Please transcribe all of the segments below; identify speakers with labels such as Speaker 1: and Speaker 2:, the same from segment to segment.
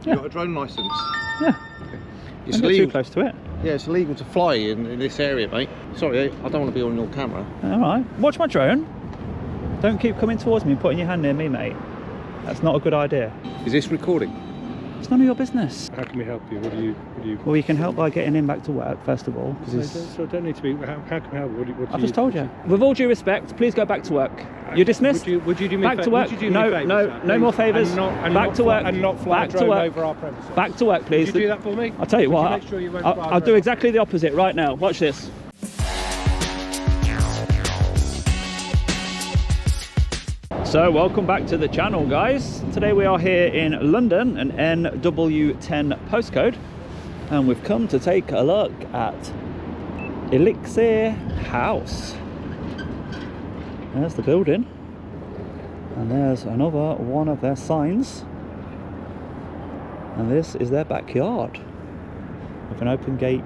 Speaker 1: You got a drone license?
Speaker 2: Yeah.
Speaker 1: It's
Speaker 2: Don't get
Speaker 1: illegal.
Speaker 2: too close to it.
Speaker 1: Yeah, it's illegal to fly in this area, mate. Sorry, I don't want to be on your camera.
Speaker 2: All right. Watch my drone. Don't keep coming towards me and putting your hand near me, mate. That's not a good idea.
Speaker 1: Is this recording?
Speaker 2: It's none of your business.
Speaker 3: How can we help you? What do you?
Speaker 2: Well, you can help by getting him back to work, first of all.
Speaker 3: So don't need to be. How can we help?
Speaker 2: I've just told you. With all due respect, please go back to work. You're dismissed.
Speaker 3: Would you do me
Speaker 2: back to work? No more favours. Back to work.
Speaker 3: And not fly
Speaker 2: back to work.
Speaker 3: over our premises.
Speaker 2: Back to work, please.
Speaker 3: Would you do that for me?
Speaker 2: I'll tell you what.
Speaker 3: Make sure you won't
Speaker 2: I'll do exactly the opposite right now. Watch this. So welcome back to the channel, guys. Today we are here in London, an NW10 postcode, and we've come to take a look at Elixir House. There's the building, and there's another one of their signs, and this is their backyard with an open gate.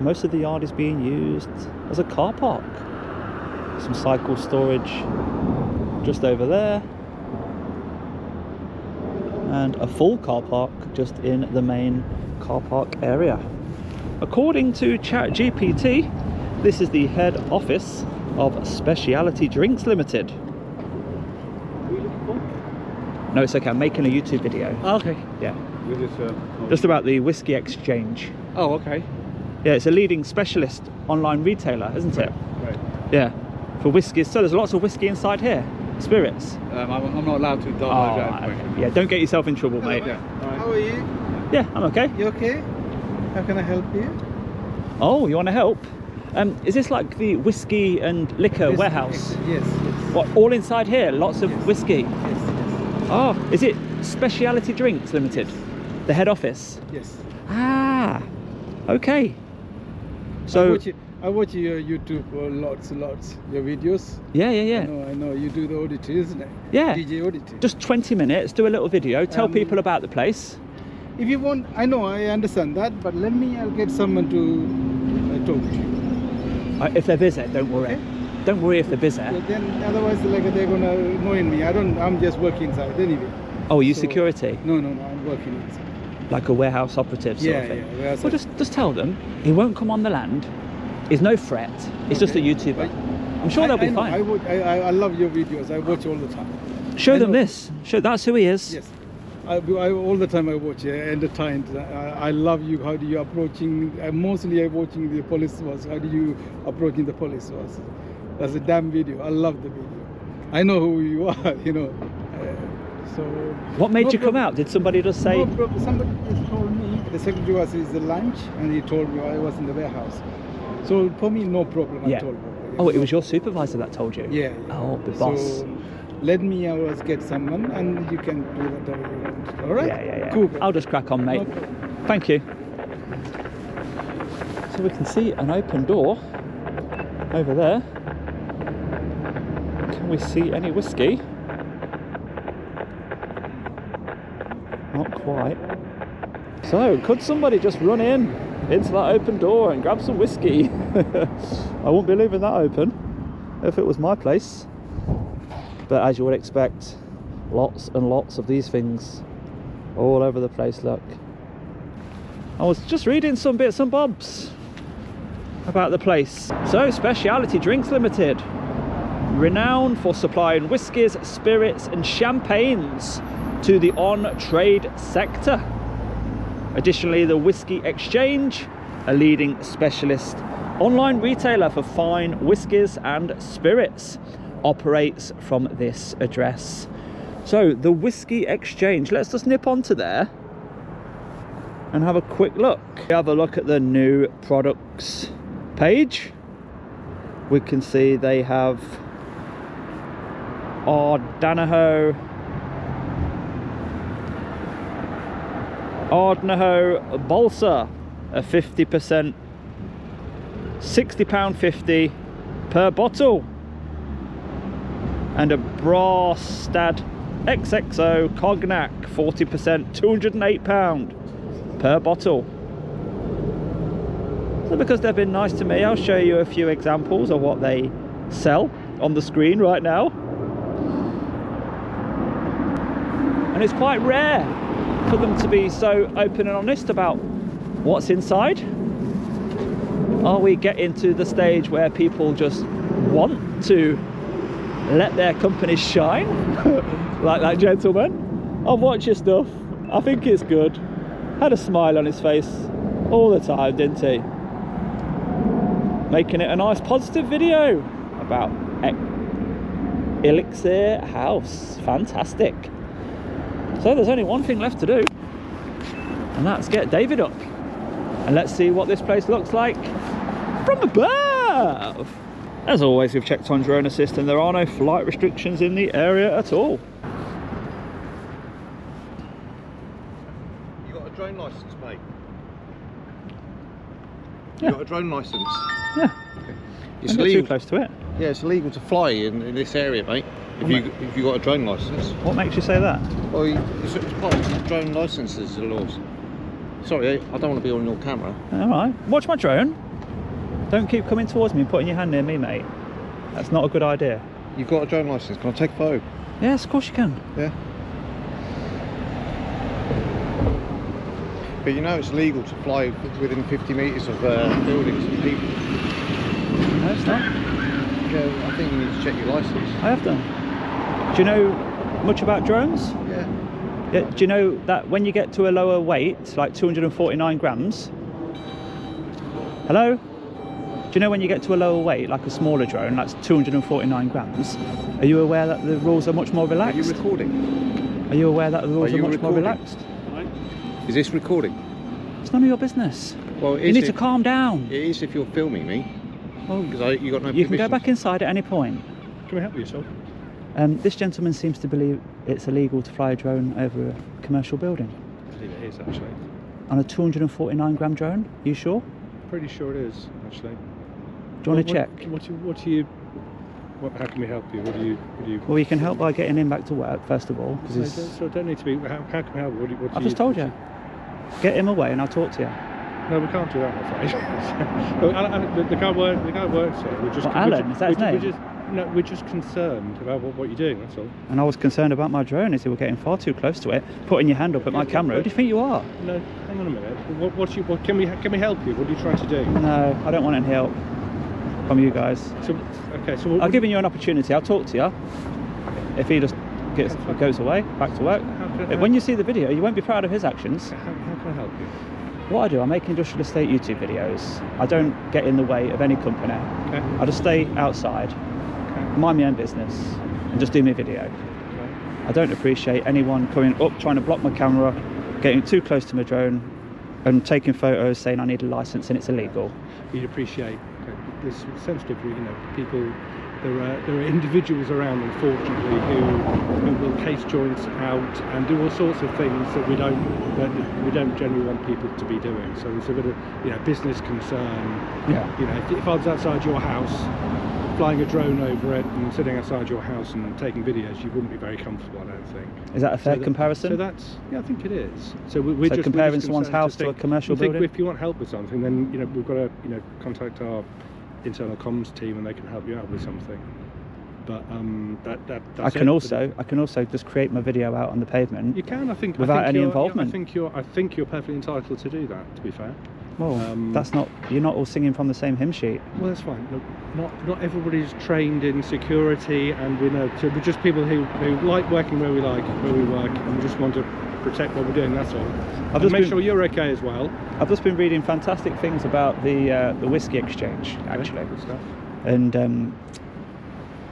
Speaker 2: Most of the yard is being used as a car park. Some cycle storage just over there, and a full car park just in the main car park area. According to ChatGPT, this is the head office of Specialty Drinks Limited. No, it's okay, I'm making a YouTube video.
Speaker 3: Oh, okay.
Speaker 2: Yeah.
Speaker 3: With
Speaker 2: Just about the whiskey exchange.
Speaker 3: Oh, okay.
Speaker 2: Yeah, it's a leading specialist online retailer, isn't it?
Speaker 3: Right.
Speaker 2: Yeah, for whiskies. So there's lots of whiskey inside here. Spirits.
Speaker 3: I'm not allowed to
Speaker 2: Oh, yeah, don't get yourself in trouble, mate.
Speaker 3: Yeah.
Speaker 4: How are you?
Speaker 2: Yeah, I'm okay.
Speaker 4: You okay? How can I help you?
Speaker 2: Oh, you want to help? Is this like the whiskey and liquor warehouse?
Speaker 4: Yes, yes.
Speaker 2: What, all inside here? Lots of
Speaker 4: Yes.
Speaker 2: whiskey?
Speaker 4: Yes,
Speaker 2: Oh, is it Specialty Drinks Limited? The head office?
Speaker 4: yes.
Speaker 2: Ah, okay. So,
Speaker 4: I watch your YouTube lots, your videos.
Speaker 2: yeah.
Speaker 4: I know. You do the audit, isn't it?
Speaker 2: Yeah.
Speaker 4: DJ audit.
Speaker 2: Just 20 minutes, do a little video, tell people about the place.
Speaker 4: If you want, I know, I understand that, but I'll get someone to talk to you.
Speaker 2: If they're busy, don't worry.
Speaker 4: Okay.
Speaker 2: Don't worry if they're busy.
Speaker 4: So then, otherwise, they're gonna annoy me. I'm just working inside anyway.
Speaker 2: Oh, are you
Speaker 4: So-
Speaker 2: security?
Speaker 4: No, I'm working inside.
Speaker 2: Like a warehouse operative sort of thing?
Speaker 4: Yeah.
Speaker 2: Well, just tell them he won't come on the land. He's no threat. He's just a YouTuber. I'm sure they'll be fine.
Speaker 4: I love your videos. I watch all the time.
Speaker 2: Show
Speaker 4: I
Speaker 2: them
Speaker 4: know.
Speaker 2: this. That's who he is.
Speaker 4: Yes. I all the time I watch entertained. I love you. How do you approaching? Mostly I watching the police was. How do you approaching the police was? That's a damn video. I love the video. I know who you are. So.
Speaker 2: What made
Speaker 4: No
Speaker 2: you come
Speaker 4: problem.
Speaker 2: out? Did somebody just say?
Speaker 4: No problem. Somebody just told me. The secretary was is the lunch, and he told me I was in the warehouse. So for me, no problem.
Speaker 2: Yeah.
Speaker 4: I told him.
Speaker 2: Oh, it was your supervisor that told you?
Speaker 4: Yeah.
Speaker 2: Oh, the boss.
Speaker 4: So let me always get someone, and you can do whatever you want. All right?
Speaker 2: Yeah.
Speaker 4: Cool.
Speaker 2: I'll just crack on, mate.
Speaker 4: No problem.
Speaker 2: Thank you. So we can see an open door over there. Can we see any whiskey? Not quite. So, could somebody just run into that open door and grab some whiskey? I wouldn't be leaving that open if it was my place. But as you would expect, lots and lots of these things all over the place. Look, I was just reading some bits and bobs about the place. So, Specialty Drinks Limited, renowned for supplying whiskies, spirits and champagnes to the on-trade sector. Additionally, the Whiskey Exchange, a leading specialist online retailer for fine whiskies and spirits, operates from this address. So the Whiskey Exchange, let's just nip onto there and have a quick look. Have a look at the new products page. We can see they have Ardnaho Balsa, a 50%, £60.50 per bottle, and a Brastad XXO Cognac, 40%, £208 per bottle. So because they've been nice to me, I'll show you a few examples of what they sell on the screen right now. And it's quite rare for them to be so open and honest about what's inside? Are we getting to the stage where people just want to let their companies shine? Like that gentleman? I've watched your stuff. I think it's good. Had a smile on his face all the time, didn't he? Making it a nice positive video about Elixir House. Fantastic. So there's only one thing left to do, and that's get David up. And let's see what this place looks like from above. As always, we've checked on drone assist and there are no flight restrictions in the area at all.
Speaker 1: You got a drone license, mate?
Speaker 2: Yeah.
Speaker 1: You got a drone license?
Speaker 2: Yeah.
Speaker 1: Okay.
Speaker 2: It's illegal. Too close to it.
Speaker 1: Yeah, it's illegal to fly in this area, mate. If you got a drone license.
Speaker 2: What makes you say that?
Speaker 1: Well, it's part of the drone licenses, the laws. Sorry, I don't want to be on your camera.
Speaker 2: All right. Watch my drone. Don't keep coming towards me and putting your hand near me, mate. That's not a good idea.
Speaker 1: You've got a drone license. Can I take a photo?
Speaker 2: Yes, of course you can.
Speaker 1: Yeah. But you know it's legal to fly within 50 metres of buildings and people.
Speaker 2: No, it's not.
Speaker 1: Yeah, I think you need to check your licence.
Speaker 2: I have done. Do you know much about drones?
Speaker 1: Yeah.
Speaker 2: Yeah. Do you know that when you get to a lower weight, like 249 grams? Hello? Do you know when you get to a lower weight, like a smaller drone, that's 249 grams, are you aware that the rules are much more relaxed?
Speaker 1: Are you recording?
Speaker 2: Are you aware that the rules are much more
Speaker 1: recording?
Speaker 2: relaxed?
Speaker 1: Is this recording?
Speaker 2: It's none of your business.
Speaker 1: Well,
Speaker 2: You need to calm down.
Speaker 1: It is if you're filming me.
Speaker 2: Well,
Speaker 1: Because you got no
Speaker 2: you can go
Speaker 1: permission.
Speaker 2: back inside at any point.
Speaker 3: Can we help you, yourself?
Speaker 2: This gentleman seems to believe it's illegal to fly a drone over a commercial building.
Speaker 3: I believe it is, actually.
Speaker 2: On a 249 gram drone? You sure?
Speaker 3: Pretty sure it is, actually.
Speaker 2: Do you want to check?
Speaker 3: How can we help you? What do you?
Speaker 2: Well, you can help by getting him back to work, first of all.
Speaker 3: So it don't need to be. How can we help?
Speaker 2: I've just told you. Get him away and I'll talk to you.
Speaker 3: No, we can't do that, I'm afraid. the guy works here.
Speaker 2: Alan, is that his name?
Speaker 3: We're just concerned about what you're doing, that's all.
Speaker 2: And I was concerned about my drone as you were getting far too close to it, putting your hand up at my camera. Who do you think you are?
Speaker 3: No, hang on a minute. Can we help you? What are you trying to do?
Speaker 2: No, I don't want any help from you guys.
Speaker 3: So
Speaker 2: I've given you an opportunity. I'll talk to you. If he just goes away, back to work. When you see the video, you won't be proud of his actions.
Speaker 3: How can I help you?
Speaker 2: What I do, I make industrial estate YouTube videos. I don't get in the way of any company.
Speaker 3: Okay.
Speaker 2: I just stay outside, mind my own business, and just do my video.
Speaker 3: Okay.
Speaker 2: I don't appreciate anyone coming up, trying to block my camera, getting too close to my drone, and taking photos saying I need a license and it's illegal.
Speaker 3: You'd appreciate this sensitive, people. There are individuals around, unfortunately, who will case joints out and do all sorts of things that we don't generally want people to be doing. So it's a bit of business concern.
Speaker 2: Yeah.
Speaker 3: If I was outside your house, flying a drone over it and sitting outside your house and taking videos, you wouldn't be very comfortable, I don't think.
Speaker 2: Is that a fair comparison?
Speaker 3: So I think it is. So
Speaker 2: comparing someone's house to a commercial building?
Speaker 3: If you want help with something, then we've got to contact our internal comms team and they can help you out with something. But that's
Speaker 2: I can also just create my video out on the pavement.
Speaker 3: You can, I think,
Speaker 2: without any involvement.
Speaker 3: I think you're perfectly entitled to do that, to be fair.
Speaker 2: Well, that's not. You're not all singing from the same hymn sheet.
Speaker 3: Well, that's fine. Look, not everybody's trained in security, and so we're just people who like working where we work, and we just want to protect what we're doing. That's all. And make sure you're okay as well.
Speaker 2: I've just been reading fantastic things about the whiskey exchange, actually.
Speaker 3: Good stuff.
Speaker 2: And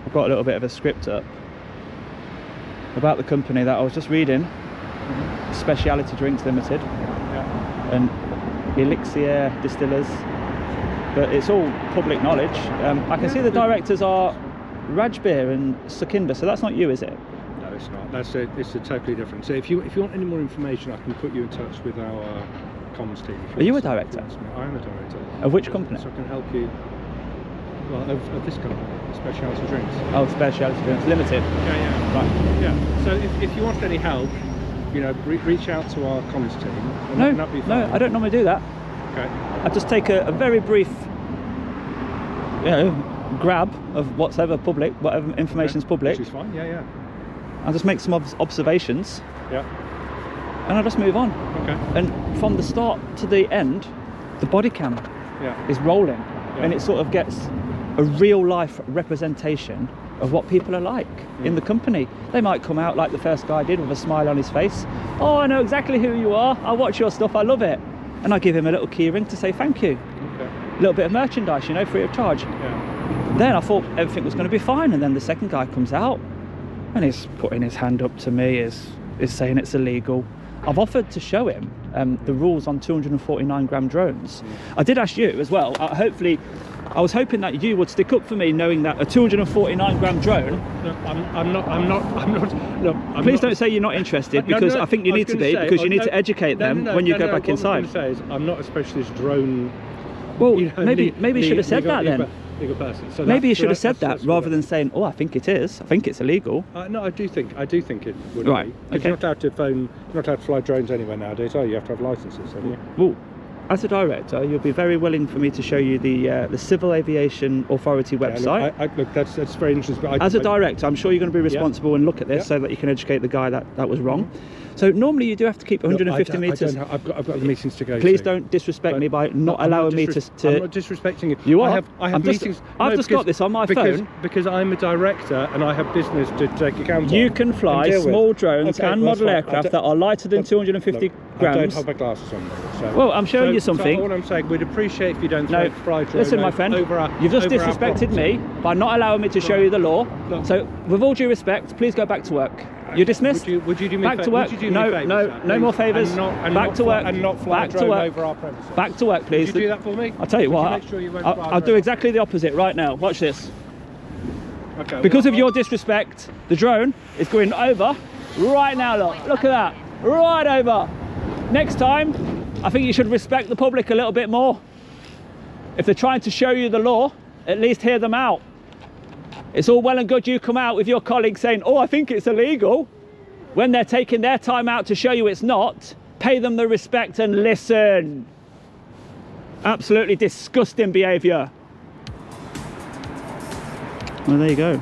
Speaker 2: I've got a little bit of a script up about the company that I was just reading, Speciality Drinks Limited, and Elixir Distillers, but it's all public knowledge. I can see the directors are Rajbir and Sukhinder, so that's not you, is it?
Speaker 3: No, it's not. It's a totally different. So if you want any more information, I can put you in touch with our comms team.
Speaker 2: Are you a director?
Speaker 3: I am a director.
Speaker 2: Of which company?
Speaker 3: So I can help you. Well, of this company, Speciality Drinks.
Speaker 2: Oh, Speciality Drinks Limited.
Speaker 3: Yeah.
Speaker 2: Right.
Speaker 3: Yeah. So if you want any help, reach out to our comms team.
Speaker 2: No, I don't normally do that.
Speaker 3: Okay.
Speaker 2: I just take a very brief, grab of whatever information's public.
Speaker 3: Which is fine. Yeah.
Speaker 2: I'll just make some observations.
Speaker 3: Yeah.
Speaker 2: and I just move on.
Speaker 3: Okay.
Speaker 2: And from the start to the end, the body cam is rolling, and it sort of gets a real life representation of what people are like in the company. They might come out like the first guy did, with a smile on his face. Oh, I know exactly who you are. I watch your stuff. I love it. And I give him a little key ring to say thank you. Okay. A little bit of merchandise, you know, free of charge. Yeah. Then I thought everything was going to be fine, and then the second guy comes out and he's putting his hand up to me, is saying it's illegal. I've offered to show him the rules on 249 gram drones. I did ask you as well. I was hoping that you would stick up for me, knowing that a 249 gram drone.
Speaker 3: No, I'm not. No,
Speaker 2: please don't say you're not interested, because I think you need to be, because you need to educate them when you go back inside.
Speaker 3: What I'm going to say is, I'm not a specialist drone.
Speaker 2: Well, maybe you should have said that then.
Speaker 3: Legal person. So
Speaker 2: maybe you should have said that rather than saying, "Oh, I think it is. I think it's illegal."
Speaker 3: No, I do think it would be.
Speaker 2: Okay.
Speaker 3: You're not allowed to fly drones anywhere nowadays, are you? You have to have licenses, haven't you?
Speaker 2: Well, as a director, you'll be very willing for me to show you the Civil Aviation Authority website.
Speaker 3: Look, that's very interesting. But
Speaker 2: as a director, I'm sure you're going to be responsible and look at this so that you can educate the guy that was wrong. So normally you do have to keep 150 metres.
Speaker 3: I've got meetings to go.
Speaker 2: Please don't disrespect me by not allowing me to.
Speaker 3: I'm not disrespecting you.
Speaker 2: You are.
Speaker 3: I have meetings.
Speaker 2: I've just got this on my phone.
Speaker 3: Because I'm a director and I have business to take account of.
Speaker 2: You can fly small drones and model aircraft that are lighter than 250 grams.
Speaker 3: I don't have my glasses on. So.
Speaker 2: Well, I'm showing you something.
Speaker 3: So all I'm saying, we'd appreciate if you don't fly drones.
Speaker 2: Listen, my friend, you've just disrespected me by not allowing me to show you the law. So, with all due respect, please go back to work. You're dismissed.
Speaker 3: Would you do me
Speaker 2: back to work? No more favours. Back to work.
Speaker 3: And not fly a drone over our premises.
Speaker 2: Back to work, please.
Speaker 3: Would you do that for me?
Speaker 2: I'll tell you what. I'll do exactly the opposite right now. Watch this. Okay. Because of your disrespect, the drone is going over right now. Look at that. Right over. Next time, I think you should respect the public a little bit more. If they're trying to show you the law, at least hear them out. It's all well and good you come out with your colleagues saying, oh, I think it's illegal, when they're taking their time out to show you it's not. Pay them the respect and listen. Absolutely disgusting behaviour. Well, there you go.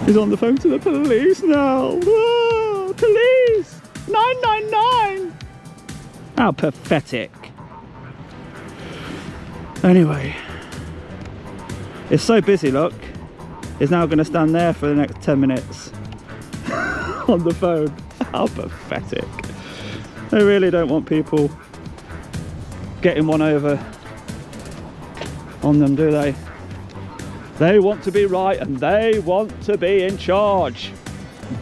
Speaker 2: He's on the phone to the police now. Whoa, police! 999! How pathetic. Anyway. It's so busy, look. He's now going to stand there for the next 10 minutes on the phone. How pathetic. They really don't want people getting one over on them, do they? They want to be right and they want to be in charge,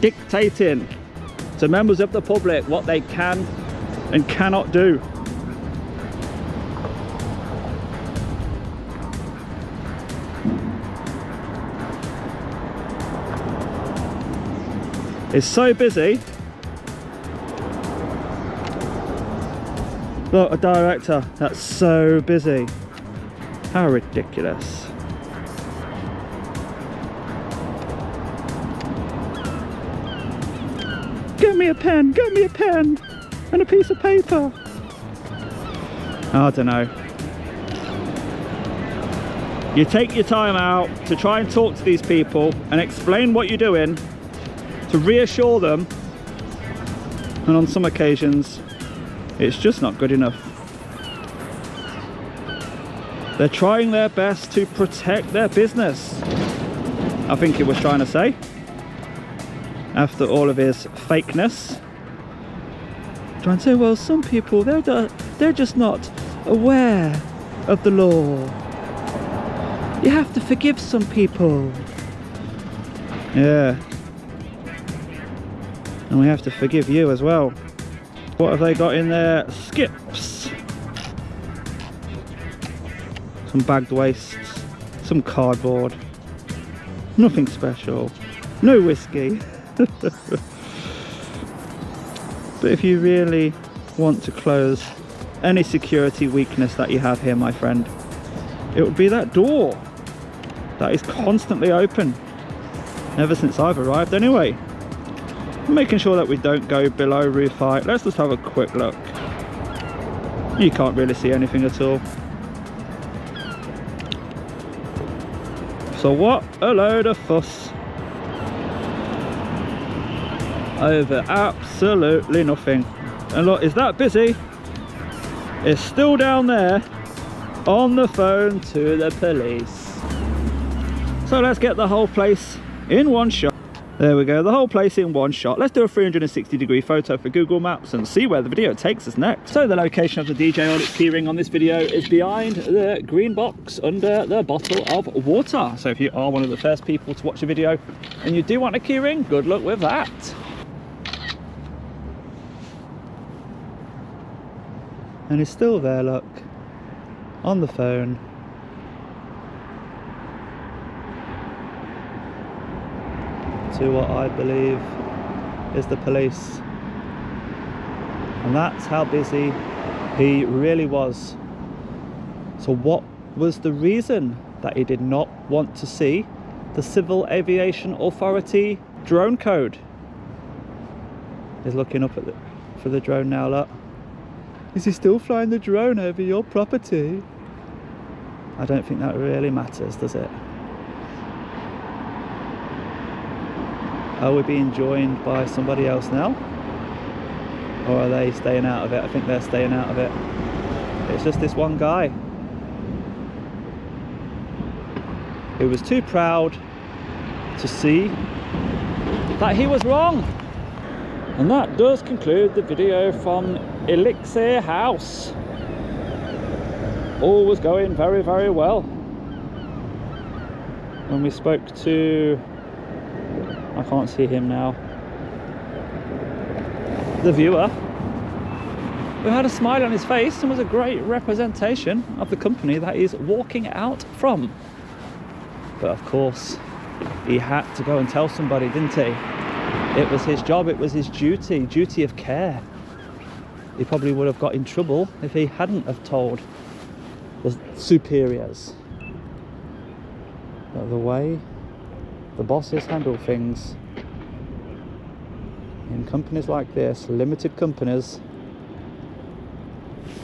Speaker 2: dictating to members of the public what they can and cannot do. It's so busy. Look, a director that's so busy. How ridiculous. Get me a pen and a piece of paper. I don't know. You take your time out to try and talk to these people and explain what you're doing, to reassure them, and on some occasions it's just not good enough. They're trying their best to protect their business, I think he was trying to say, after all of his fakeness. Trying to say, well, some people, they're just not aware of the law. You have to forgive some people. Yeah. And we have to forgive you as well. What have they got in there? Skips. Some bagged wastes. Some cardboard. Nothing special. No whiskey. But if you really want to close any security weakness that you have here, my friend, it would be that door that is constantly open. Ever since I've arrived anyway. Making sure that we don't go below roof height. Let's just have a quick look. You can't really see anything at all. So what a load of fuss. over absolutely nothing. And look, is that busy? It's still down there on the phone to the police. So let's get the whole place in one shot. There we go, the whole place in one shot. Let's do a 360-degree photo for Google Maps and see where the video takes us next. So the location of the djaudits keyring on this video is behind the green box under the bottle of water. So if you are one of the first people to watch the video and you do want a keyring, good luck with that. And he's still there, look, on the phone. To what I believe is the police. And that's how busy he really was. So what was the reason that he did not want to see the Civil Aviation Authority drone code? He's looking up at for the drone now, look. Is he still flying the drone over your property? I don't think that really matters, does it? Are we being joined by somebody else now? Or are they staying out of it? I think they're staying out of it. It's just this one guy who was too proud to see that he was wrong. And that does conclude the video from Elixir House. All was going very, very well. When we spoke to, I can't see him now, the viewer, who had a smile on his face and was a great representation of the company that he's walking out from. But of course, he had to go and tell somebody, didn't he? It was his job, it was his duty of care. He probably would have got in trouble if he hadn't have told the superiors. But the way the bosses handle things in companies like this, limited companies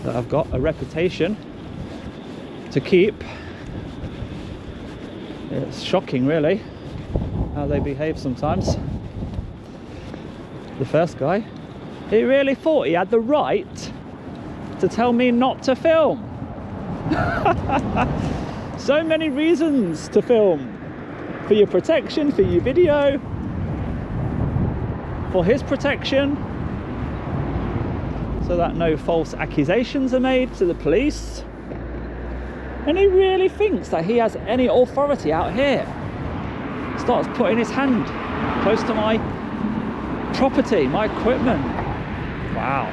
Speaker 2: that have got a reputation to keep, it's shocking really how they behave sometimes. The first guy, he really thought he had the right to tell me not to film. So many reasons to film. For your protection, for your video, for his protection, so that no false accusations are made to the police. And he really thinks that he has any authority out here. Starts putting his hand close to my property, my equipment. Wow.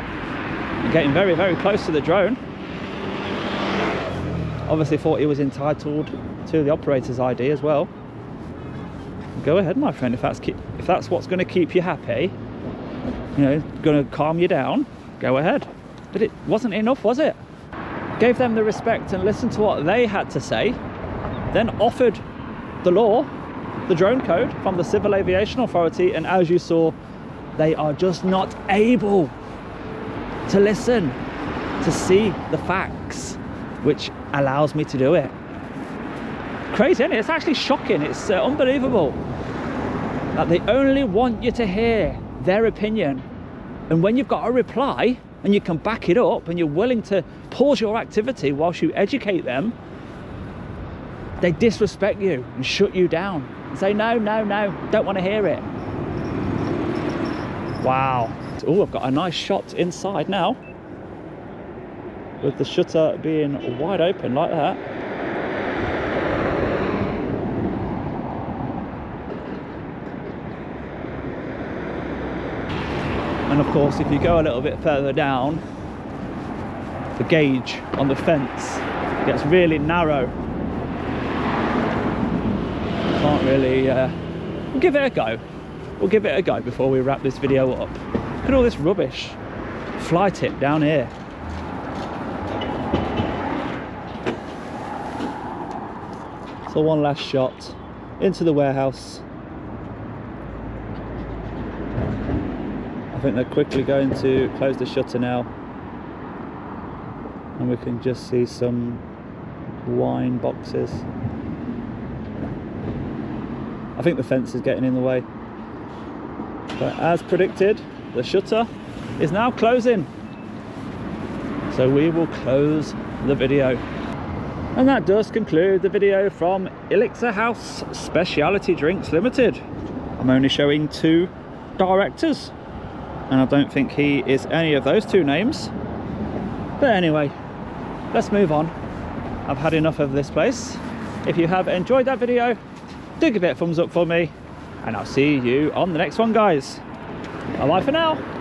Speaker 2: I'm getting very, very close to the drone. Obviously thought he was entitled to the operator's ID as well. Go ahead, my friend, if that's what's going to keep you happy, you know, going to calm you down, go ahead. But it wasn't enough, was it? Gave them the respect and listened to what they had to say, then offered the law, the drone code from the Civil Aviation Authority, and as you saw, they are just not able to listen, to see the facts, which allows me to do it. Crazy, isn't it? It's actually shocking. It's unbelievable that they only want you to hear their opinion, and when you've got a reply and you can back it up and you're willing to pause your activity whilst you educate them, they disrespect you and shut you down and say no, no, no, don't want to hear it. Wow. Oh, I've got a nice shot inside now with the shutter being wide open like that. And of course, if you go a little bit further down, the gauge on the fence gets really narrow. Can't really, we'll give it a go. We'll give it a go before we wrap this video up. Look at all this rubbish. Fly tip down here. So one last shot into the warehouse. I think they're quickly going to close the shutter now, and we can just see some wine boxes. I think the fence is getting in the way. But as predicted, the shutter is now closing. So we will close the video. And that does conclude the video from Elixir House Specialty Drinks Limited. I'm only showing 2 directors, and I don't think he is any of those 2 names. But anyway, let's move on. I've had enough of this place. If you have enjoyed that video, do give it a thumbs up for me, and I'll see you on the next one, guys. Bye bye for now.